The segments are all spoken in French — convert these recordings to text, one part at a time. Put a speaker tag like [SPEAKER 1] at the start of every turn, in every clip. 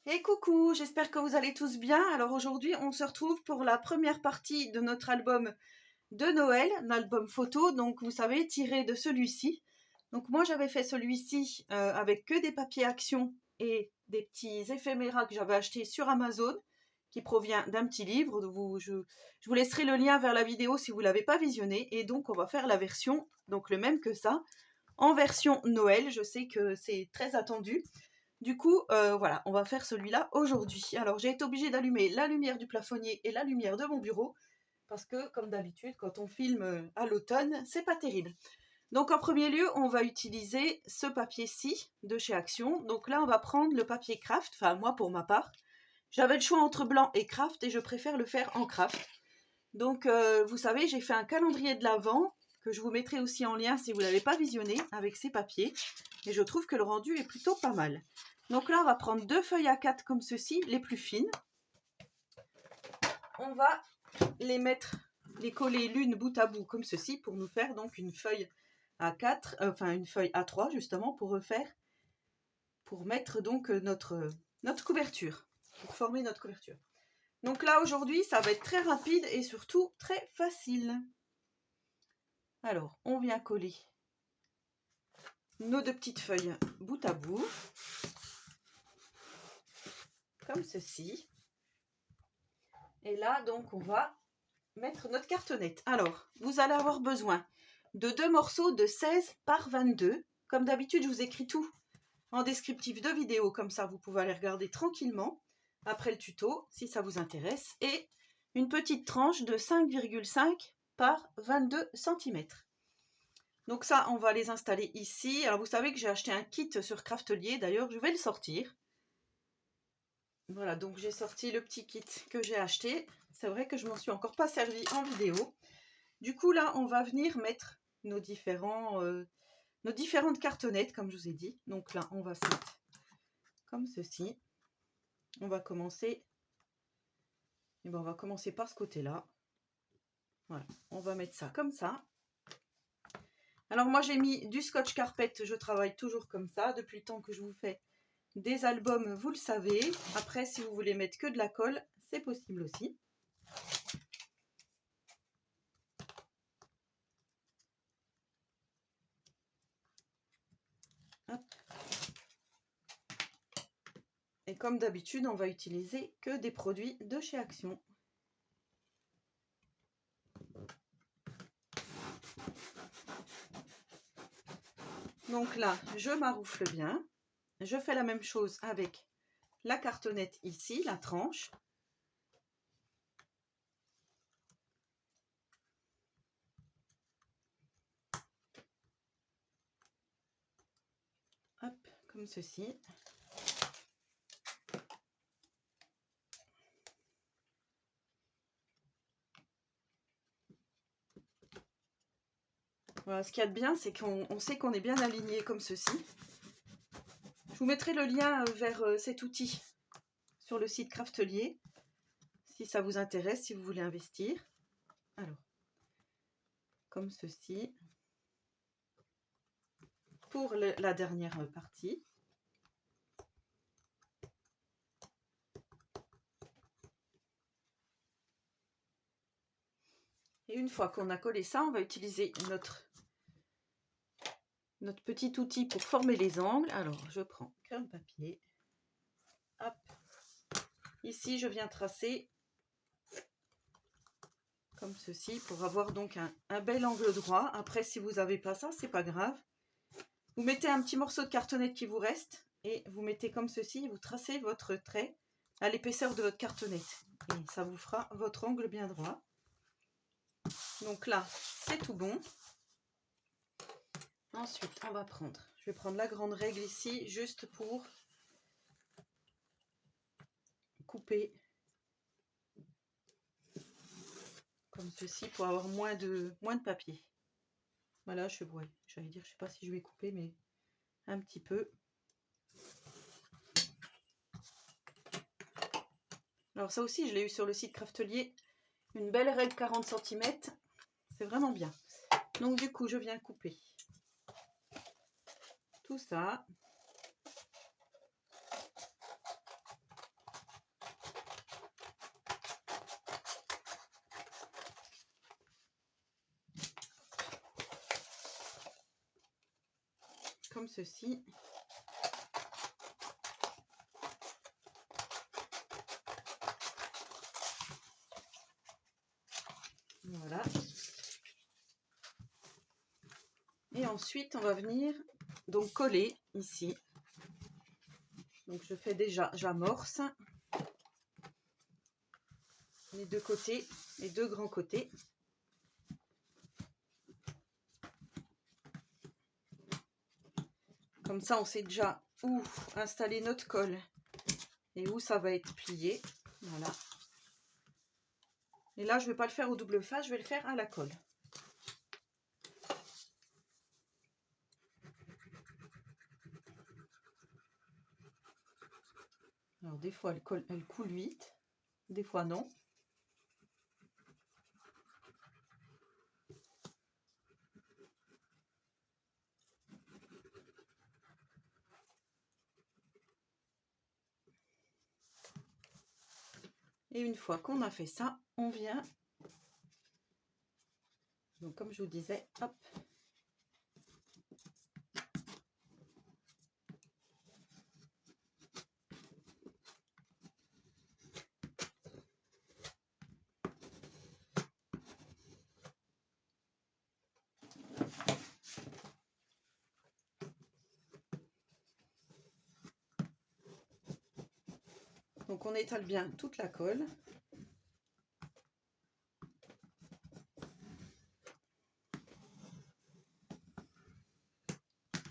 [SPEAKER 1] Et coucou, j'espère que vous allez tous bien. Alors aujourd'hui, on se retrouve pour la première partie de notre album de Noël, un album photo, donc vous savez, tiré de celui-ci. Donc moi, j'avais fait celui-ci avec que des papiers action et des petits éphéméras que j'avais achetés sur Amazon, qui provient d'un petit livre. Je vous laisserai le lien vers la vidéo si vous ne l'avez pas visionné. Et donc, on va faire la version, donc le même que ça, en version Noël. Je sais que c'est très attendu. Du coup, voilà, on va faire celui-là aujourd'hui. Alors, j'ai été obligée d'allumer la lumière du plafonnier et la lumière de mon bureau, parce que, comme d'habitude, quand on filme à l'automne, c'est pas terrible. Donc, en premier lieu, on va utiliser ce papier-ci de chez Action. Donc là, on va prendre le papier craft, enfin, moi, pour ma part. J'avais le choix entre blanc et craft, et je préfère le faire en craft. Donc, vous savez, j'ai fait un calendrier de l'Avent, que je vous mettrai aussi en lien si vous ne l'avez pas visionné, avec ces papiers. Et je trouve que le rendu est plutôt pas mal. Donc là, on va prendre deux feuilles A4 comme ceci, les plus fines. On va les mettre, les coller l'une bout à bout comme ceci pour nous faire donc une feuille A4, enfin une feuille A3 justement pour mettre donc notre couverture, pour former notre couverture. Donc là aujourd'hui, ça va être très rapide et surtout très facile. Alors, on vient coller nos deux petites feuilles bout à bout, comme ceci. Et là, donc, on va mettre notre cartonnette. Alors, vous allez avoir besoin de deux morceaux de 16 par 22. Comme d'habitude, je vous écris tout en descriptif de vidéo, comme ça, vous pouvez aller regarder tranquillement après le tuto, si ça vous intéresse. Et une petite tranche de 5,5 par 22 cm. Donc ça, on va les installer ici. Alors, vous savez que j'ai acheté un kit sur Craftelier. D'ailleurs, je vais le sortir. Voilà, donc j'ai sorti le petit kit que j'ai acheté. C'est vrai que je m'en suis encore pas servi en vidéo. Du coup, là, on va venir mettre nos différentes cartonnettes, comme je vous ai dit. Donc là, on va se mettre comme ceci. On va commencer. Et ben, on va commencer par ce côté-là. Voilà, on va mettre ça comme ça. Alors moi, j'ai mis du scotch carpet. Je travaille toujours comme ça depuis le temps que je vous fais des albums, vous le savez. Après, si vous voulez mettre que de la colle, c'est possible aussi. Hop. Et comme d'habitude, on va utiliser que des produits de chez Action. Donc là, je maroufle bien. Je fais la même chose avec la cartonnette ici, la tranche. Hop, comme ceci. Voilà, ce qu'il y a de bien, c'est qu'on sait qu'on est bien aligné comme ceci. Je vous mettrai le lien vers cet outil sur le site Craftelier, si ça vous intéresse, si vous voulez investir. Alors, comme ceci. Pour la dernière partie. Et une fois qu'on a collé ça, on va utiliser notre petit outil pour former les angles. Alors, je prends crème papier. Hop. Ici, je viens tracer comme ceci pour avoir donc un bel angle droit. Après, si vous n'avez pas ça, c'est pas grave. Vous mettez un petit morceau de cartonnette qui vous reste et vous mettez comme ceci et vous tracez votre trait à l'épaisseur de votre cartonnette. Et ça vous fera votre angle bien droit. Donc là, c'est tout bon. Ensuite, on va prendre, je vais prendre la grande règle ici, juste pour couper comme ceci, pour avoir moins de papier. Voilà, j'allais dire, je sais pas si je vais couper, mais un petit peu. Alors ça aussi, je l'ai eu sur le site Craftelier, une belle règle 40 cm, c'est vraiment bien. Donc du coup, je viens couper tout ça. comme ceci. Voilà. Et ensuite, on va venir donc coller ici. Donc je fais déjà, j'amorce les deux côtés, les deux grands côtés. Comme ça, on sait déjà où installer notre colle et où ça va être plié. Voilà. Et là, je ne vais pas le faire au double face, je vais le faire à la colle. Alors, des fois, elle coule vite, des fois non. Et une fois qu'on a fait ça, on vient, donc comme je vous disais, hop. Donc on étale bien toute la colle.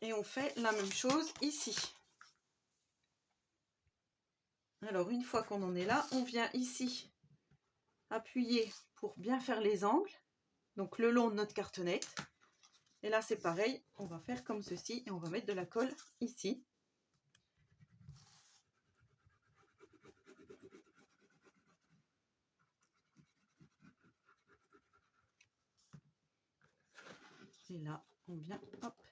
[SPEAKER 1] Et on fait la même chose ici. Alors une fois qu'on en est là, on vient ici appuyer pour bien faire les angles, donc le long de notre cartonnette. Et là c'est pareil, on va faire comme ceci et on va mettre de la colle ici. Et là on vient, hop.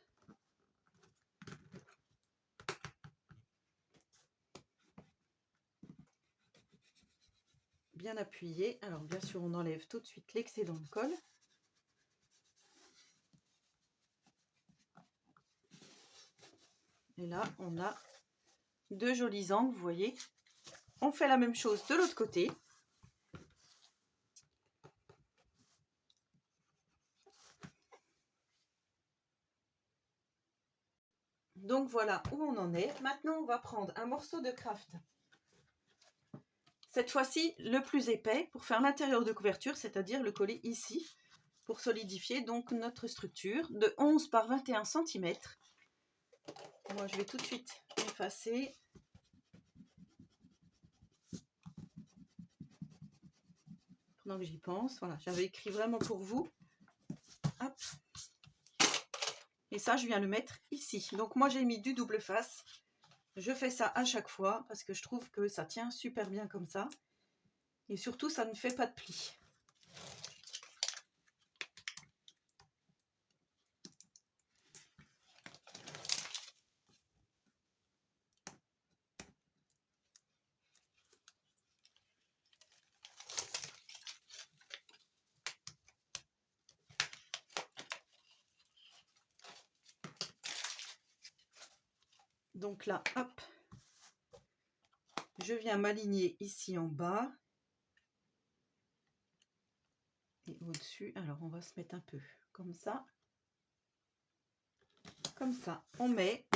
[SPEAKER 1] Bien appuyé. Alors bien sûr on enlève tout de suite l'excédent de colle. Et là on a deux jolis angles, vous voyez. On fait la même chose de l'autre côté. Donc voilà où on en est. Maintenant on va prendre un morceau de craft. Cette fois-ci le plus épais pour faire l'intérieur de couverture, c'est-à-dire le coller ici pour solidifier donc notre structure de 11 par 21 cm. Moi je vais tout de suite effacer. Pendant que j'y pense, voilà, j'avais écrit vraiment pour vous. Hop. Et ça je viens le mettre ici. Donc moi j'ai mis du double face. Je fais ça à chaque fois parce que je trouve que ça tient super bien comme ça. Et surtout, ça ne fait pas de plis. Donc là, hop, je viens m'aligner ici en bas. Et au-dessus, alors on va se mettre un peu comme ça. Comme ça, on met,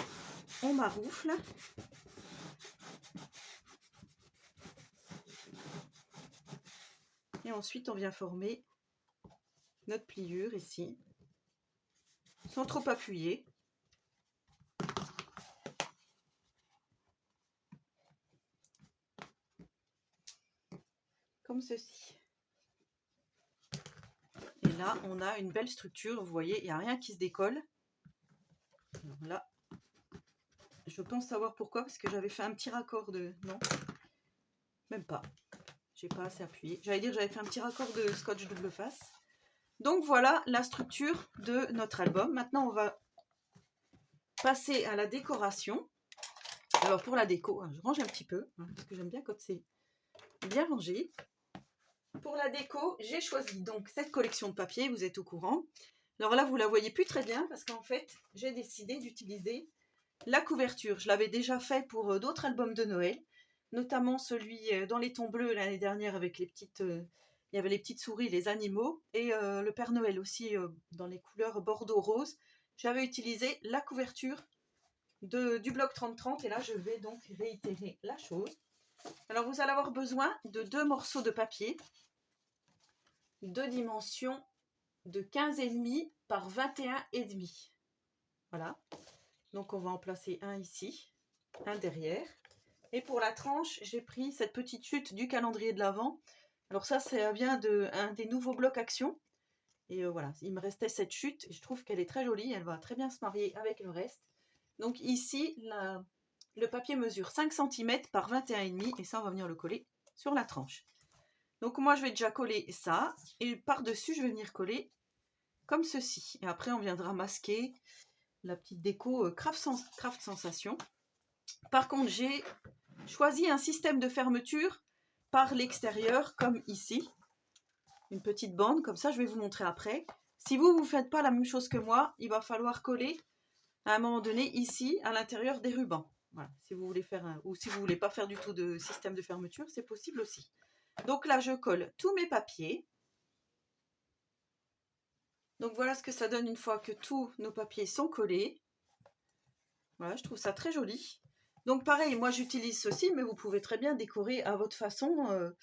[SPEAKER 1] on maroufle. Et ensuite, on vient former notre pliure ici, sans trop appuyer. Comme ceci. Et là, on a une belle structure, vous voyez, il n'y a rien qui se décolle. Alors là, je pense savoir pourquoi, parce que j'avais fait un petit raccord de... Non, même pas. J'ai pas assez appuyé. J'allais dire j'avais fait un petit raccord de scotch double face. Donc voilà la structure de notre album. Maintenant, on va passer à la décoration. Alors pour la déco, je range un petit peu, parce que j'aime bien quand c'est bien rangé. Pour la déco, j'ai choisi donc cette collection de papier, vous êtes au courant. Alors là, vous la voyez plus très bien parce qu'en fait, j'ai décidé d'utiliser la couverture. Je l'avais déjà fait pour d'autres albums de Noël, notamment celui dans les tons bleus l'année dernière avec les petites... il y avait les petites souris, les animaux, et le Père Noël aussi dans les couleurs bordeaux-rose. J'avais utilisé la couverture du bloc 30-30 et là, je vais donc réitérer la chose. Alors, vous allez avoir besoin de 2 morceaux de papier de dimension de 15,5 par 21,5. Voilà. Donc, on va en placer un ici, un derrière. Et pour la tranche, j'ai pris cette petite chute du calendrier de l'Avent. Alors ça vient d'un des nouveaux blocs Action. Et voilà, il me restait cette chute. Et je trouve qu'elle est très jolie. Elle va très bien se marier avec le reste. Donc ici, le papier mesure 5 cm par 21,5. Et ça, on va venir le coller sur la tranche. Donc moi, je vais déjà coller ça. Et par-dessus, je vais venir coller comme ceci. Et après, on viendra masquer la petite déco Craft Sensation. Par contre, j'ai choisi un système de fermeture par l'extérieur, comme ici. Une petite bande, comme ça, je vais vous montrer après. Si vous ne faites pas la même chose que moi, il va falloir coller à un moment donné ici, à l'intérieur des rubans. Voilà, si vous voulez faire ou si vous voulez pas faire du tout de système de fermeture, c'est possible aussi. Donc là, je colle tous mes papiers. Donc voilà ce que ça donne une fois que tous nos papiers sont collés. Voilà, je trouve ça très joli. Donc pareil, moi j'utilise ceci, mais vous pouvez très bien décorer à votre façon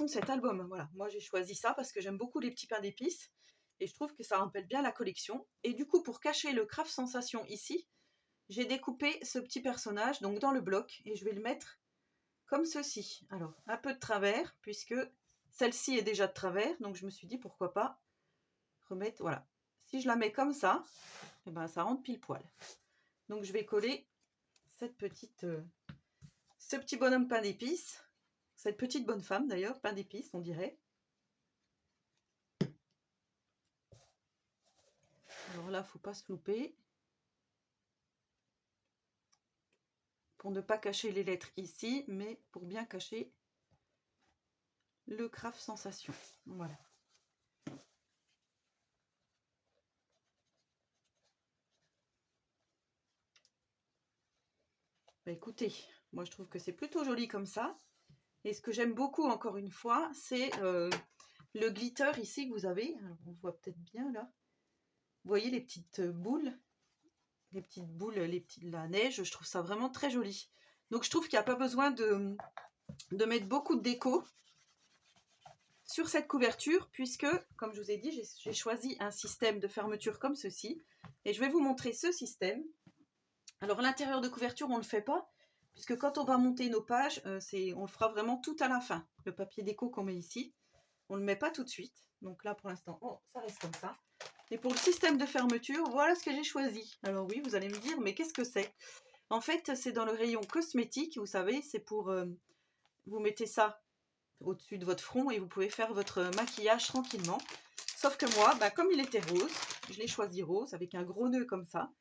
[SPEAKER 1] cet album. Voilà, moi j'ai choisi ça parce que j'aime beaucoup les petits pains d'épices et je trouve que ça rappelle bien la collection. Et du coup, pour cacher le Craft Sensation ici, j'ai découpé ce petit personnage donc dans le bloc et je vais le mettre comme ceci. Alors, un peu de travers puisque celle-ci est déjà de travers, donc je me suis dit pourquoi pas remettre, voilà. Si je la mets comme ça, et ben ça rentre pile poil. Donc je vais coller cette petite, ce petit bonhomme pain d'épices, cette petite bonne femme d'ailleurs, pain d'épices on dirait. Alors là, faut pas se louper. Pour ne pas cacher les lettres ici, mais pour bien cacher le Craft Sensation. Voilà. Bah écoutez, moi je trouve que c'est plutôt joli comme ça. Et ce que j'aime beaucoup, encore une fois, c'est le glitter ici que vous avez. Alors, on voit peut-être bien là. Vous voyez les petites boules, la neige. Je trouve ça vraiment très joli. Donc je trouve qu'il n'y a pas besoin de mettre beaucoup de déco sur cette couverture, puisque, comme je vous ai dit, j'ai choisi un système de fermeture comme ceci. Et je vais vous montrer ce système. Alors l'intérieur de couverture, on ne le fait pas, puisque quand on va monter nos pages, on le fera vraiment tout à la fin. Le papier déco qu'on met ici, on ne le met pas tout de suite. Donc là, pour l'instant, ça reste comme ça. Et pour le système de fermeture, voilà ce que j'ai choisi. Alors oui, vous allez me dire, mais qu'est-ce que c'est? En fait, c'est dans le rayon cosmétique, vous savez, c'est pour... vous mettez ça au-dessus de votre front et vous pouvez faire votre maquillage tranquillement. Sauf que moi, comme il était rose, je l'ai choisi rose avec un gros nœud comme ça.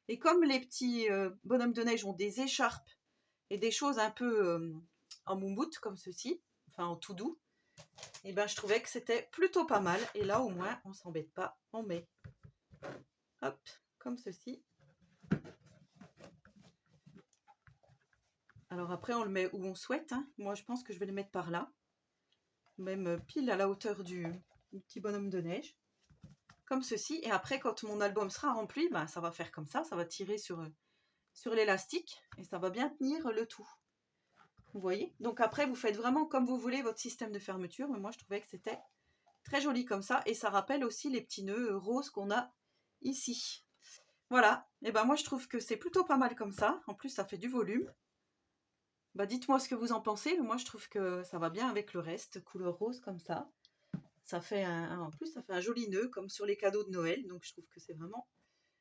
[SPEAKER 1] Et comme les petits bonhommes de neige ont des écharpes et des choses un peu en moumoute comme ceci, enfin en tout doux, et je trouvais que c'était plutôt pas mal. Et là au moins on s'embête pas, on met hop comme ceci. Alors après on le met où on souhaite, hein. Moi je pense que je vais le mettre par là, même pile à la hauteur du petit bonhomme de neige, comme ceci. Et après quand mon album sera rempli, ça va faire comme ça va tirer sur l'élastique et ça va bien tenir le tout. Vous voyez? Donc après, vous faites vraiment comme vous voulez votre système de fermeture. Mais moi, je trouvais que c'était très joli comme ça. Et ça rappelle aussi les petits nœuds roses qu'on a ici. Voilà. Et moi, je trouve que c'est plutôt pas mal comme ça. En plus, ça fait du volume. Dites-moi ce que vous en pensez. Moi, je trouve que ça va bien avec le reste. Couleur rose comme ça. Ça fait en plus, ça fait un joli nœud comme sur les cadeaux de Noël. Donc, je trouve que c'est vraiment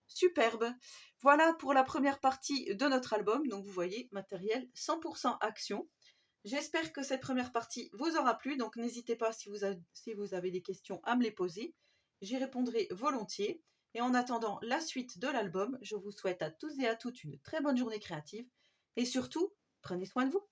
[SPEAKER 1] superbe. Voilà pour la première partie de notre album. Donc vous voyez, matériel 100% Action. J'espère que cette première partie vous aura plu. Donc n'hésitez pas si vous avez des questions à me les poser. J'y répondrai volontiers. Et en attendant la suite de l'album, je vous souhaite à tous et à toutes une très bonne journée créative. Et surtout, prenez soin de vous.